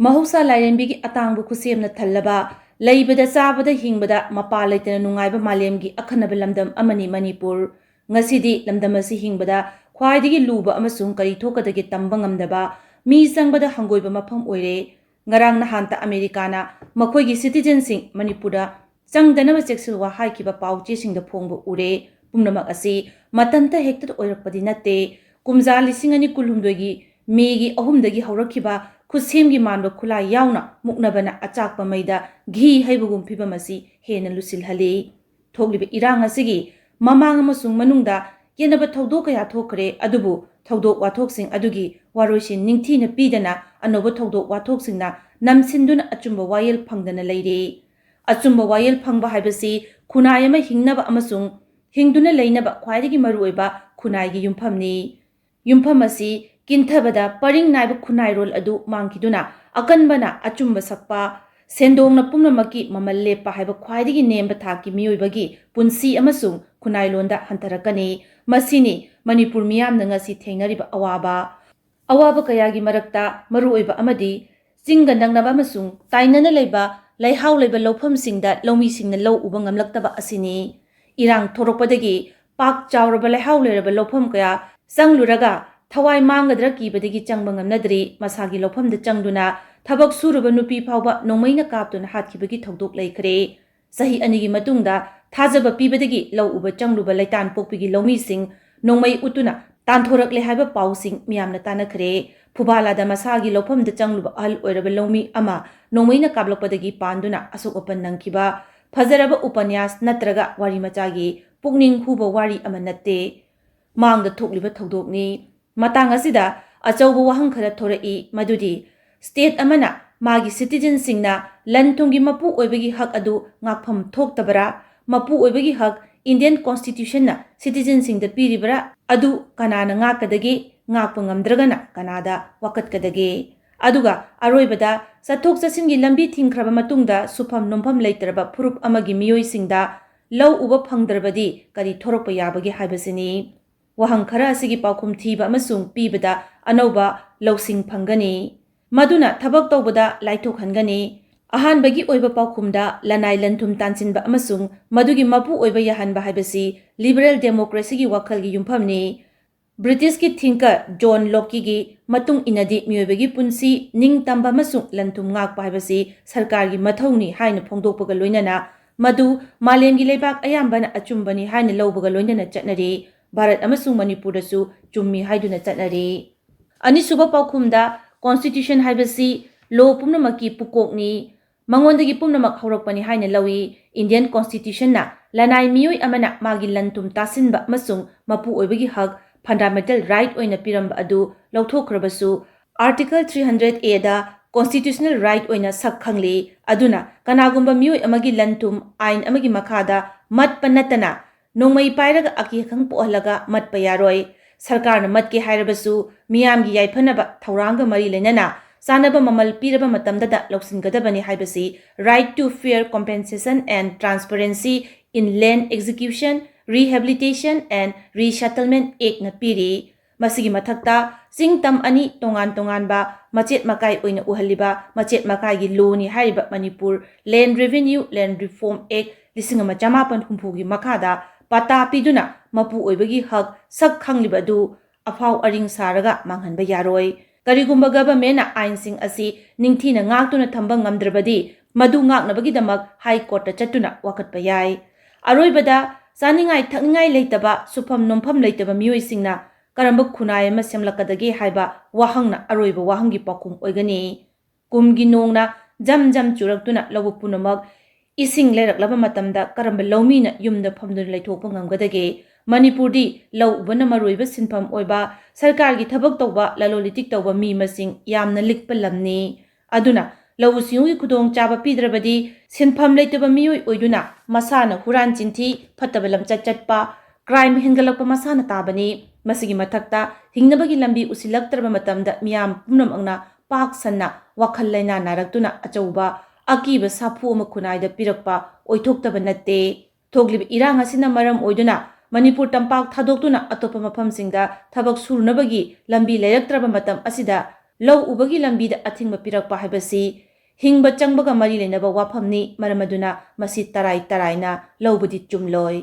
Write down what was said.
ꯃꯍꯧꯁꯥ ꯂꯥꯏꯔꯦꯝꯕꯤꯒꯤ ꯑꯇꯥꯡꯕ ꯈꯨꯠꯁꯦꯝꯅ ꯊꯜꯂꯕ ꯂꯩꯕꯗ ꯆꯥꯕꯗ ꯍꯤꯡꯕꯗ ꯃꯄꯥ ꯂꯩꯇꯅ ꯅꯨꯡꯉꯥꯏꯕ ꯃꯥꯂꯦꯝꯒꯤ ꯑꯈꯟꯅꯕ ꯂꯝꯗꯝ ꯑꯃꯅꯤ ꯃꯅꯤꯄꯨꯔ꯫ ꯉꯁꯤꯗꯤ ꯂꯝꯗꯝ ꯑꯁꯤ ꯍꯤꯡꯕꯗ ꯈ꯭ꯋꯥꯏꯗꯒꯤ ꯂꯨꯕ ꯑꯃꯁꯨꯡ ꯀꯔꯤ ꯊꯣꯛꯀꯗꯒꯦ ꯇꯝꯕ ꯉꯝꯗꯕ ꯃꯤ ꯆꯪꯕꯗ ꯍꯪꯒꯣꯏꯕ ꯃꯐꯝ ꯑꯣꯏꯔꯦ꯫ ꯉꯔꯥꯡ ꯅꯍꯥꯟꯇ ꯑꯃꯦꯔꯤꯀꯥꯅ ꯃꯈꯣꯏꯒꯤ ꯁꯤꯇꯤꯖꯦꯟꯁꯤꯡ ꯃꯅꯤꯄꯨꯔꯗ ꯆꯪꯗꯅꯕ ꯆꯦꯛꯁꯤꯜꯋꯥ ꯍꯥꯏꯈꯤꯕ ꯄꯥꯎ-ꯆꯦꯁꯤꯡꯗ ꯐꯣꯡꯕ ꯎꯔꯦ꯫ ꯄꯨꯝꯅꯃꯛ ꯑꯁꯤ ꯃꯇꯟꯇ ꯍꯦꯛꯇ ꯑꯣꯏꯔꯛꯄꯗꯤ ꯅꯠꯇꯦ꯫ ꯀꯨꯝꯖꯥ 2016ꯒꯤ ꯃꯦꯒꯤ 3ꯗꯒꯤ ꯍꯧꯔꯛꯈꯤꯕ ꯈꯨꯠꯁꯦꯝꯒꯤ ꯃꯥꯟꯕ ꯈꯨꯠꯂꯥꯏ ꯌꯥꯎꯅ ꯃꯨꯛꯅꯕꯅ ꯑꯆꯥꯛꯄ ꯃꯩꯗ ꯘꯤ ꯍꯩꯕꯒꯨꯝ ꯐꯤꯕꯝ ꯑꯁꯤ ꯍꯦꯟꯅ ꯂꯨꯁꯤꯜꯍꯜꯂꯤ꯫ ꯊꯣꯛꯂꯤꯕ ꯏꯔꯥꯡ ꯑꯁꯤꯒꯤ ꯃꯃꯥꯡ ꯑꯃꯁꯨꯡ ꯃꯅꯨꯡꯗ ꯌꯦꯠꯅꯕ ꯊꯧꯗꯣꯛ ꯀꯌꯥ ꯊꯣꯛꯈ꯭ꯔꯦ꯫ ꯑꯗꯨꯕꯨ ꯊꯧꯗꯣꯛ ꯋꯥꯊꯣꯛꯁꯤꯡ ꯑꯗꯨꯒꯤ ꯋꯥꯔꯣꯏꯁꯤꯟ ꯅꯤꯡꯊꯤꯅ ꯄꯤꯗꯅ ꯑꯅꯧꯕ ꯊꯧꯗꯣꯛ ꯋꯥꯊꯣꯛꯁꯤꯡꯅ ꯅꯝꯁꯤꯟꯗꯨꯅ ꯑꯆꯨꯝꯕ ꯋꯥꯌꯦꯜ ꯐꯪꯗꯅ ꯂꯩꯔꯦ꯫ ꯑꯆꯨꯝꯕ ꯋꯥꯌꯦꯜ ꯐꯪꯕ ꯍꯥꯏꯕꯁꯤ ꯈꯨꯟꯅꯥꯏ ꯑꯃ ꯍꯤꯡꯅꯕ ꯑꯃꯁꯨꯡ ꯍꯤꯡꯗꯨꯅ ꯂꯩꯅꯕ ꯈ꯭ꯋꯥꯏꯗꯒꯤ ꯃꯔꯨꯑꯣꯏꯕ ꯈꯨꯟꯅꯥꯏꯒꯤ ꯌꯨꯝꯐꯝꯅꯤ꯫ ꯌꯨꯝꯐꯝ ꯑꯁꯤ ꯀꯤꯟꯊꯕꯗ ꯄꯔꯤꯡ ꯅꯥꯏꯕ ꯈꯨꯟꯅꯥꯏꯔꯣꯜ ꯑꯗꯨ ꯃꯥꯡꯈꯤꯗꯨꯅ ꯑꯀꯟꯕꯅ ꯑꯆꯨꯝꯕ ꯁꯛꯄ, ꯁꯦꯟꯗꯣꯡꯅ ꯄꯨꯝꯅꯃꯛꯀꯤ ꯃꯃꯜ ꯂꯦꯞꯄ ꯍꯥꯏꯕ ꯈ꯭ꯋꯥꯏꯗꯒꯤ ꯅꯦꯝꯕ ꯊꯥꯛꯀꯤ ꯃꯤꯑꯣꯏꯕꯒꯤ ꯄꯨꯟꯁꯤ ꯑꯃꯁꯨꯡ ꯈꯨꯟꯅꯥꯏꯂꯣꯟꯗ ꯍꯟꯊꯔꯛꯀꯅꯤ꯫ ꯃꯁꯤꯅꯤ ꯃꯅꯤꯄꯨꯔ ꯃꯤꯌꯥꯝꯅ ꯉꯁꯤ ꯊꯦꯡꯅꯔꯤꯕ ꯑꯋꯥꯕ꯫ ꯑꯋꯥꯕ ꯀꯌꯥꯒꯤ ꯃꯔꯛꯇ ꯃꯔꯨꯑꯣꯏꯕ ꯑꯃꯗꯤ ꯆꯤꯡꯒ ꯅꯛꯅꯕ ꯑꯃꯁꯨꯡ ꯇꯥꯏꯅꯅ ꯂꯩꯕ ꯂꯩꯍꯥꯎ ꯂꯩꯕ ꯂꯧꯐꯝꯁꯤꯡꯗ ꯂꯧꯃꯤꯁꯤꯡꯅ ꯂꯧ ꯎꯕ ꯉꯝꯂꯛꯇꯕ ꯑꯁꯤꯅꯤ꯫ ꯏꯔꯥꯡ ꯊꯣꯔꯛꯄꯗꯒꯤ ꯄꯥꯛ ꯆꯥꯎꯔꯕ ꯂꯩꯍꯥꯎ ꯂꯩꯔꯕ ꯂꯧꯐꯝ ꯀꯌꯥ ꯆꯪꯂꯨꯔꯒ ꯊꯋꯥꯏ ꯃꯥꯡꯒꯗ꯭ꯔꯥ ꯀꯤꯕꯗꯒꯤ ꯆꯪꯕ ꯉꯝꯅꯗ꯭ꯔꯤ꯫ ꯃꯁꯥꯒꯤ ꯂꯧꯐꯝꯗ ꯆꯪꯗꯨꯅ ꯊꯕꯛ ꯁꯨꯔꯨꯕ ꯅꯨꯄꯤ ꯐꯥꯎꯕ ꯅꯣꯡꯃꯩꯅ ꯀꯥꯞꯇꯨꯅ ꯍꯥꯠꯈꯤꯕꯒꯤ ꯊꯧꯗꯣꯛ ꯂꯩꯈ꯭ꯔꯦ꯫ ꯆꯍꯤ 2ꯒꯤ ꯃꯇꯨꯡꯗ ꯊꯥꯖꯕ ꯄꯤꯕꯗꯒꯤ ꯂꯧ ꯎꯕ ꯆꯪꯂꯨꯕ ꯂꯩꯇꯥꯟ ꯄꯣꯛꯄꯤꯒꯤ ꯂꯧꯃꯤꯁꯤꯡ ꯅꯣꯡꯃꯩ ꯎꯠꯇꯨꯅ ꯇꯥꯟꯊꯣꯔꯛꯂꯦ ꯍꯥꯏꯕ ꯄꯥꯎꯁꯤꯡ ꯃꯤꯌꯥꯝꯅ ꯇꯥꯟꯅꯈ꯭ꯔꯦ꯫ ꯐꯨꯕꯥꯂꯥꯗ ꯃꯁꯥꯒꯤ ꯂꯧꯐꯝꯗ ꯆꯪꯂꯨꯕ ꯑꯍꯜ ꯑꯣꯏꯔꯕ ꯂꯧꯃꯤ ꯑꯃ ꯅꯣꯡꯃꯩꯅ ꯀꯥꯞꯂꯛꯄꯗꯒꯤ ꯄꯥꯟꯗꯨꯅ ꯑꯁꯣꯛ ꯑꯄꯟ ꯅꯪꯈꯤꯕ ꯐꯖꯔꯕ ꯎꯄꯟꯌꯥꯁ ꯅꯠꯇ꯭ꯔꯒ ꯋꯥꯔꯤ ꯃꯆꯥꯒꯤ ꯄꯨꯛꯅꯤꯡ ꯍꯨꯕ ꯋꯥꯔꯤ ꯑꯃ ꯅꯠꯇꯦ, ꯃꯥꯡꯗ ꯊꯣꯛꯂꯤꯕ ꯊꯧꯗꯣꯛꯅꯤ꯫ ꯃꯇꯥꯡ ꯑꯁꯤꯗ ꯑꯆꯧꯕ ꯋꯥꯍꯪ ꯈꯔ ꯊꯣꯔꯛꯏ ꯃꯗꯨꯗꯤ ꯁ꯭ꯇꯦꯠ ꯑꯃꯅ ꯃꯥꯒꯤ ꯁꯤꯇꯤꯖꯦꯟꯁꯤꯡꯅ ꯂꯟ ꯊꯨꯝꯒꯤ ꯃꯄꯨ ꯑꯣꯏꯕꯒꯤ ꯍꯛ ꯑꯗꯨ ꯉꯥꯛꯐꯝ ꯊꯣꯛꯇꯕꯔꯥ? ꯃꯄꯨ ꯑꯣꯏꯕꯒꯤ ꯍꯛ ꯏꯟꯗꯤꯌꯟ ꯀꯣꯟꯁꯇꯤꯇ꯭ꯌꯨꯁꯟꯅ ꯁꯤꯇꯤꯖꯦꯟꯁꯤꯡꯗ ꯄꯤꯔꯤꯕꯔꯥ? ꯑꯗꯨ ꯀꯅꯥꯅ ꯉꯥꯛꯀꯗꯒꯦ? ꯉꯥꯛꯄ ꯉꯝꯗ꯭ꯔꯒꯅ ꯀꯅꯥꯗ ꯋꯥꯀꯠꯀꯗꯒꯦ? ꯑꯗꯨꯒ ꯑꯔꯣꯏꯕꯗ ꯆꯠꯊꯣꯛ ꯆꯠꯁꯤꯟꯒꯤ ꯂꯝꯕꯤ ꯊꯤꯡꯈ꯭ꯔꯕ ꯃꯇꯨꯡꯗ ꯁꯨꯐꯝ ꯅꯣꯝꯐꯝ ꯂꯩꯇ꯭ꯔꯕ ꯐꯨꯔꯨꯞ ꯑꯃꯒꯤ ꯃꯤꯑꯣꯏꯁꯤꯡꯗ ꯂꯧ ꯎꯕ ꯐꯪꯗ꯭ꯔꯕꯗꯤ ꯀꯔꯤ ꯊꯣꯔꯛꯄ ꯌꯥꯕꯒꯦ ꯍꯥꯏꯕꯁꯤꯅꯤ꯫ ꯋꯥꯍꯪ ꯈꯔ ꯑꯁꯤꯒꯤ ꯄꯥꯎꯈꯨꯝ ꯊꯤꯕ ꯑꯃꯁꯨꯡ ꯄꯤꯕꯗ ꯑꯅꯧꯕ ꯂꯧꯁꯤꯡ ꯐꯪꯒꯅꯤ, ꯃꯗꯨꯅ ꯊꯕꯛ ꯇꯧꯕꯗ ꯂꯥꯏꯊꯣꯛꯍꯟꯒꯅꯤ꯫ ꯑꯍꯥꯟꯕꯒꯤ ꯑꯣꯏꯕ ꯄꯥꯎꯈꯨꯝꯗ ꯂꯅꯥꯏ ꯂꯟꯊꯨꯝ ꯇꯥꯟꯁꯤꯟꯕ ꯑꯃꯁꯨꯡ ꯃꯗꯨꯒꯤ ꯃꯄꯨ ꯑꯣꯏꯕ ꯌꯥꯍꯟꯕ ꯍꯥꯏꯕꯁꯤ ꯂꯤꯕꯔꯦꯜ ꯗꯦꯃꯣꯀ꯭ꯔꯦꯁꯤꯒꯤ ꯋꯥꯈꯜꯒꯤ ꯌꯨꯝꯐꯝꯅꯤ꯫ ꯕ꯭ꯔꯤꯇꯤꯁꯀꯤ ꯊꯤꯡꯀꯔ ꯖꯣꯟ ꯂꯣꯀꯤꯒꯤ ꯃꯇꯨꯡ ꯏꯟꯅꯗꯤ ꯃꯤꯑꯣꯏꯕꯒꯤ ꯄꯨꯟꯁꯤ ꯅꯤꯡꯇꯝꯕ ꯑꯃꯁꯨꯡ ꯂꯟꯊꯨꯝ ꯉꯥꯛꯄ ꯍꯥꯏꯕꯁꯤ ꯁꯔꯀꯥꯔꯒꯤ ꯃꯊꯧꯅꯤ ꯍꯥꯏꯅ ꯐꯣꯡꯗꯣꯛꯄꯒ ꯂꯣꯏꯅꯅ ꯃꯗꯨ ꯃꯥꯂꯦꯝꯒꯤ ꯂꯩꯕꯥꯛ ꯑꯌꯥꯝꯕꯅ ꯑꯆꯨꯝꯕꯅꯤ ꯍꯥꯏꯅ ꯂꯧꯕꯒ ꯂꯣꯏꯅꯅ ꯆꯠꯅꯔꯤ꯫ ꯚꯥꯔꯠ ꯑꯃꯁꯨꯡ ꯃꯅꯤꯄꯨꯔꯗꯁꯨ ꯆꯨꯝꯃꯤ ꯍꯥꯏꯗꯨꯅ ꯆꯠꯅꯔꯤ꯫ ꯑꯅꯤꯁꯨꯕ ꯄꯥꯎꯈꯨꯝꯗ ꯀꯣꯟꯁꯇꯤꯇ꯭ꯌꯨꯁꯟ ꯍꯥꯏꯕꯁꯤ ꯂꯣ ꯄꯨꯝꯅꯃꯛꯀꯤ ꯄꯨꯀꯣꯛꯅꯤ, ꯃꯉꯣꯟꯗꯒꯤ ꯄꯨꯝꯅꯃꯛ ꯍꯧꯔꯛꯄꯅꯤ ꯍꯥꯏꯅ ꯂꯧꯏ꯫ ꯏꯟꯗꯤꯌꯟ ꯀꯣꯟꯁꯇꯤꯇ꯭ꯌꯨꯁꯟꯅ ꯂꯅꯥꯏ ꯃꯤꯑꯣꯏ ꯑꯃꯅ ꯃꯥꯒꯤ ꯂꯟꯊꯨꯝ ꯇꯥꯁꯤꯟꯕ ꯑꯃꯁꯨꯡ ꯃꯄꯨ ꯑꯣꯏꯕꯒꯤ ꯍꯛ ꯐꯟꯗꯥꯃꯦꯟꯇꯦꯜ ꯔꯥꯏꯠ ꯑꯣꯏꯅ ꯄꯤꯔꯝꯕ ꯑꯗꯨ ꯂꯧꯊꯣꯛꯈ꯭ꯔꯕꯁꯨ ꯑꯥꯔꯇꯤꯀꯜ 300A ꯗ ꯀꯣꯟꯁꯇꯤꯇ꯭ꯌꯨꯁꯅꯦꯜ ꯔꯥꯏꯠ ꯑꯣꯏꯅ ꯁꯛ ꯈꯪꯂꯤ꯫ ꯑꯗꯨꯅ ꯀꯅꯥꯒꯨꯝꯕ ꯃꯤꯑꯣꯏ ꯑꯃꯒꯤ ꯂꯟꯊꯨꯝ ꯑꯥꯏꯟ ꯑꯃꯒꯤ ꯃꯈꯥꯗ ꯃꯠꯄ ꯅꯠꯇꯅ ꯅꯣꯡꯃꯩ ꯄꯥꯏꯔꯒ ꯑꯀꯤ-ꯑꯈꯪ ꯄꯣꯛꯍꯜꯂꯒ ꯃꯠꯄ ꯌꯥꯔꯣꯏ꯫ ꯁꯔꯀꯥꯔꯅ ꯃꯠꯀꯦ ꯍꯥꯏꯔꯕꯁꯨ ꯃꯤꯌꯥꯝꯒꯤ ꯌꯥꯏꯐꯅꯕ ꯊꯧꯔꯥꯡꯒ ꯃꯔꯤ ꯂꯩꯅꯅ ꯆꯥꯅꯕ ꯃꯃꯜ ꯄꯤꯔꯕ ꯃꯇꯝꯗꯇ ꯂꯧꯁꯤꯟꯒꯗꯕꯅꯤ ꯍꯥꯏꯕꯁꯤ ꯔꯥꯏꯠ ꯇꯨ ꯐꯦꯌꯔ ꯀꯣꯝꯄꯦꯟꯁꯦꯁꯟ ꯑꯦꯟড ꯇ꯭ꯔꯥꯟꯁꯄꯔꯦꯟꯁꯤ ꯏꯟ ꯂꯦꯟꯗ ꯑꯦꯛꯖꯤꯀ꯭ꯌꯨꯁꯟ, ꯔꯤꯍꯦꯕꯤꯂꯤꯇꯦꯁꯟ ꯑꯦꯟড ꯔꯤꯁꯦꯇꯜꯃꯦꯟꯠ ꯑꯦꯛꯅ ꯄꯤꯔꯤ꯫ ꯃꯁꯤꯒꯤ ꯃꯊꯛꯇ ꯆꯤꯡ-ꯇꯝ ꯑꯅꯤ ꯇꯣꯉꯥꯟ-ꯇꯣꯉꯥꯟꯕ ꯃꯆꯦꯠ ꯃꯀꯥꯏ ꯑꯣꯏꯅ ꯎꯍꯜꯂꯤꯕ ꯃꯆꯦꯠ ꯃꯀꯥꯏꯒꯤ ꯂꯣꯅꯤ ꯍꯥꯏꯔꯤꯕ ꯃꯅꯤꯄꯨꯔ ꯂꯦꯟꯗ ꯔꯦꯚꯤꯅ꯭ꯌꯨ ꯂꯦꯟꯗ ꯔꯤꯐꯣꯔꯝ ꯑꯦꯛ 1970ꯒꯤ ꯃꯈꯥꯗ ꯄꯥꯇꯥ ꯄꯤꯗꯨꯅ ꯃꯄꯨ ꯑꯣꯏꯕꯒꯤ ꯍꯛ ꯁꯛ ꯈꯪꯂꯤꯕ ꯑꯗꯨ ꯑꯐꯥꯎ ꯑꯔꯤꯡ ꯁꯥꯔꯒ ꯃꯥꯡꯍꯟꯕ ꯌꯥꯔꯣꯏ꯫ ꯀꯔꯤꯒꯨꯝꯕ ꯒꯚꯔꯟꯃꯦꯟꯠꯅ ꯑꯥꯏꯟꯁꯤꯡ ꯑꯁꯤ ꯅꯤꯡꯊꯤꯅ ꯉꯥꯛꯇꯨꯅ ꯊꯝꯕ ꯉꯝꯗ꯭ꯔꯕꯗꯤ ꯃꯗꯨ ꯉꯥꯛꯅꯕꯒꯤꯗꯃꯛ ꯍꯥꯏ ꯀꯣꯔꯠꯇ ꯆꯠꯇꯨꯅ ꯋꯥꯀꯠꯄ ꯌꯥꯏ꯫ ꯑꯔꯣꯏꯕꯗ ꯆꯥꯅꯤꯡꯉꯥꯏ ꯊꯛꯅꯤꯡꯉꯥꯏ ꯂꯩꯇꯕ, ꯁꯨꯐꯝ ꯅꯣꯝꯐꯝ ꯂꯩꯇꯕ ꯃꯤꯑꯣꯏꯁꯤꯡꯅ ꯀꯔꯝꯕ ꯈꯨꯟꯅꯥꯏ ꯑꯃ ꯁꯦꯝꯂꯛꯀꯗꯒꯦ ꯍꯥꯏꯕ ꯋꯥꯍꯪꯅ ꯑꯔꯣꯏꯕ ꯋꯥꯍꯪꯒꯤ ꯄꯥꯎꯈꯨꯝ ꯑꯣꯏꯒꯅꯤ꯫ ꯀꯨꯝꯒꯤ ꯅꯣꯡꯅ ꯖꯝ ꯖꯝ ꯆꯨꯔꯛꯇꯨꯅ ꯂꯧꯕꯨꯛ ꯄꯨꯝꯅꯃꯛ ꯏꯁꯤꯡ ꯂꯩꯔꯛꯂꯕ ꯃꯇꯝꯗ ꯀꯔꯝꯕ ꯂꯧꯃꯤꯅ ꯌꯨꯝꯗ ꯐꯝꯗꯨꯅ ꯂꯩꯊꯣꯛꯄ ꯉꯝꯒꯗꯒꯦ? ꯃꯅꯤꯄꯨꯔꯗꯤ ꯂꯧ ꯎꯕꯅ ꯃꯔꯨꯑꯣꯏꯕ ꯁꯤꯟꯐꯝ ꯑꯣꯏꯕ, ꯁꯔꯀꯥꯔꯒꯤ ꯊꯕꯛ ꯇꯧꯕ, ꯂꯂꯣꯟ-ꯏꯇꯤꯛ ꯇꯧꯕ ꯃꯤ ꯃꯁꯤꯡ ꯌꯥꯝꯅ ꯂꯤꯛꯄ ꯂꯝꯅꯤ꯫ ꯑꯗꯨꯅ ꯂꯧꯎ ꯁꯤꯡꯎꯒꯤ ꯈꯨꯗꯣꯡꯆꯥꯕ ꯄꯤꯗ꯭ꯔꯕꯗꯤ ꯁꯤꯟꯐꯝ ꯂꯩꯇꯕ ꯃꯤꯑꯣꯏ ꯑꯣꯏꯗꯨꯅ ꯃꯁꯥꯅ ꯍꯨꯔꯥꯟ ꯆꯤꯟꯊꯤ, ꯐꯠꯇꯕ ꯂꯝꯆꯠ ꯆꯠꯄ, ꯀ꯭ꯔꯥꯏꯝ ꯍꯦꯟꯒꯠꯂꯛꯄ ꯃꯁꯥꯅ ꯇꯥꯕꯅꯤ꯫ ꯃꯁꯤꯒꯤ ꯃꯊꯛꯇ ꯍꯤꯡꯅꯕꯒꯤ ꯂꯝꯕꯤ ꯎꯁꯤꯜꯂꯛꯇ꯭ꯔꯕ ꯃꯇꯝꯗ ꯃꯤꯌꯥꯝ ꯄꯨꯝꯅꯃꯛꯅ ꯄꯥꯛ ꯁꯟꯅ ꯋꯥꯈꯜ ꯂꯩꯅꯥ ꯅꯥꯔꯛꯇꯨꯅ ꯑꯆꯧꯕ ꯑꯀꯤꯕ ꯁꯥꯐꯨ ꯑꯃ ꯈꯨꯟꯅꯥꯏꯗ ꯄꯤꯔꯛꯄ ꯑꯣꯏꯊꯣꯛꯇꯕ ꯅꯠꯇꯦ꯫ ꯊꯣꯛꯂꯤꯕ ꯏꯔꯥꯡ ꯑꯁꯤꯅ ꯃꯔꯝ ꯑꯣꯏꯗꯨꯅ ꯃꯅꯤꯄꯨꯔ ꯇꯝꯄꯥꯛ ꯊꯥꯗꯣꯛꯇꯨꯅ ꯑꯇꯣꯞꯄ ꯃꯐꯝꯁꯤꯡꯗ ꯊꯕꯛ ꯁꯨꯔꯨꯅꯕꯒꯤ ꯂꯝꯕꯤ ꯂꯩꯔꯛꯇ꯭ꯔꯕ ꯃꯇꯝ ꯑꯁꯤꯗ ꯂꯧ ꯎꯕꯒꯤ ꯂꯝꯕꯤꯗ ꯑꯊꯤꯡꯕ ꯄꯤꯔꯛꯄ ꯍꯥꯏꯕꯁꯤ ꯍꯤꯡꯕ ꯆꯪꯕꯒ ꯃꯔꯤ ꯂꯩꯅꯕ ꯋꯥꯐꯝꯅꯤ, ꯃꯔꯝ ꯑꯗꯨꯅ ꯃꯁꯤ ꯇꯔꯥꯏꯅ ꯂꯧꯕꯗꯤ ꯆꯨꯝꯂꯣꯏ꯫